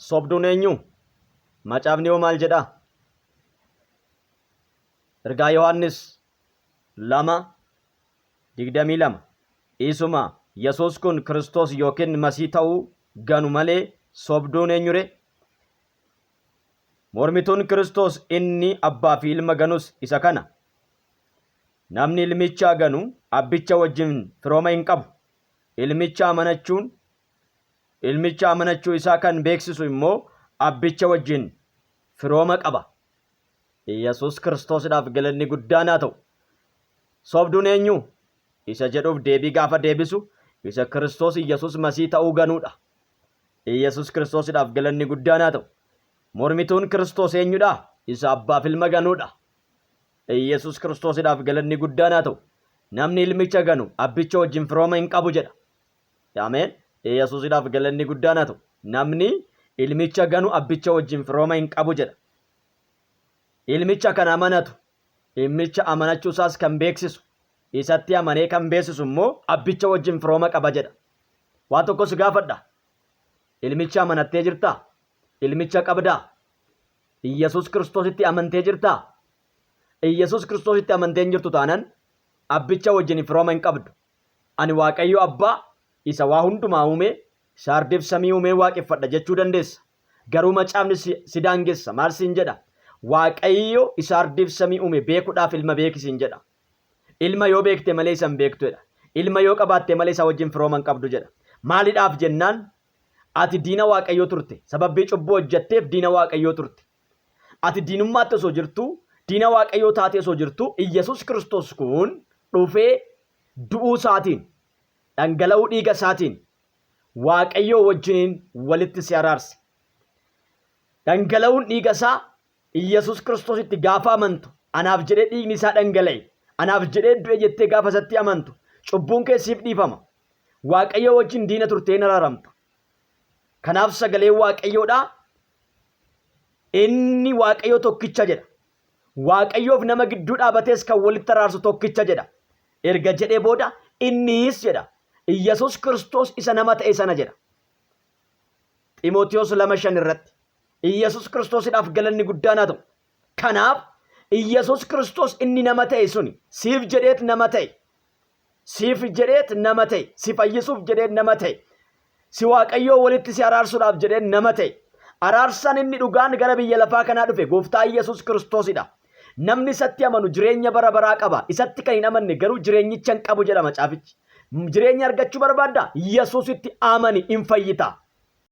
Sobduun eenyu? Macaafni hoo maal jedha? Ergaa Yohaannis 2:22 Isuma Yesuus kun Kiristoos yookiin Masii ta'uu ganu malee sobduun eenyure? Mormituun Kiristoos inni abbaa fi ilma ganus isa kana. Namni ilmicha ganu abbicha wajjin firooma hin qabu. Ilmicha amanachuu isaa kan beeksisu immoo abbicha wajjin firooma qaba. Yesuus Kiristoosidhaaf galanni guddaan haa ta'u. Sobduun eenyu? Isa jedhuuf deebii gaafa deebisu isa Kiristoos Yesuus Masii ta'uu ganuudha. Yesuus Kiristoosidhaaf galanni guddaan haa ta'u. Mormituun Kiristoos eenyudha? Isa abbaaf ilma ganuudha. Yesuus Kiristoosidhaaf galanni guddaan haa ta'u. Namni ilmicha ganu abbicha wajjin firooma hin qabu jedha. Ameen. Yesuusidhaaf galanni guddaan haa ta'u. Namni ilmicha ganu abbicha wajjin firooma hin qabu jedha. Ilmicha kan amanatu, ilmicha amanachuu isaas kan beeksisu, isatti amanee kan beeksisu immoo abbicha wajjin firooma qaba jedha. Waan tokkos gaafadha. Ilmicha amanattee jirtaa? Ilmicha qabdaa? Yesuus Kiristoositti amantee jirtaa? Yesuus Kiristoositti amantee hin jirtu taanaan abbicha wajjin firooma hin qabdu. Ani Waaqayyo Abbaa isa waa hundumaa uume, saardiif samii uumee waaqeffadha jechuu dandeessa. Garuu macaafni si daangessa. Maal siin jedha? Waaqayyo isa ardiif samii uume beekuudhaaf ilma beekisiin jedha. Ilma yoo beekte malee isa hin beektu jedha. Ilma yoo qabaatte malee isa wajjin firooma hin qabdu jedha. Maaliidhaaf jennaan ati diina Waaqayyoo turte. Sababbii cubbuu hojjetteef diina Waaqayyoo turte. Ati diinummaatti osoo jirtu, diina Waaqayyoo taatee osoo jirtu, Iyyasuus Kiristoos kun dhufee du'uu isaatiin, dhangala'uu dhiiga isaatiin Waaqayyoo wajjin walitti si araarse. Dhangala'uun dhiiga isaa Iyyasuus Kiristoositti gaafa amantu, anaaf jedhee dhiigni isaa dhangala'e, anaaf jedhee du'e jettee gaafa isatti amantu, cubbuun kee siif dhiifama. Waaqayyo wajjin diina turtee araaramta. Kanaaf sagalee Waaqayyoodhaa inni Waaqayyo tokkicha jedha. Waaqayyoof nama gidduu dhaabatees kan walitti araarsu tokkicha jedha. Erga jedhee booda innis jedha. Iyyasuus Kiristoos isa nama ta'e sana jedha. Xiimotewos 2:5 irratti. Iyyasuus Kiristoosidhaaf galanni guddaan haa ta'u. Kanaaf Iyyasuus Kiristoos inni nama ta'e suni siif jedheet nama ta'e. Siif jedheet nama ta'e. Si fayyisuuf jedheet nama ta'e. Si Waaqayyoo walitti si araarsuudhaaf jedheet nama ta'e. Araarsaan inni dhugaan gara biyya lafaa kanaa dhufe gooftaa Iyyasuus Kiristoosidha. Namni isatti amanu jireenya bara baraa qaba. Isatti kan hin amanne garuu jireenyicha hin qabu jedha macaafichi. Jireenya argachuu barbaadda? Iyyasuusitti amani hin fayyita.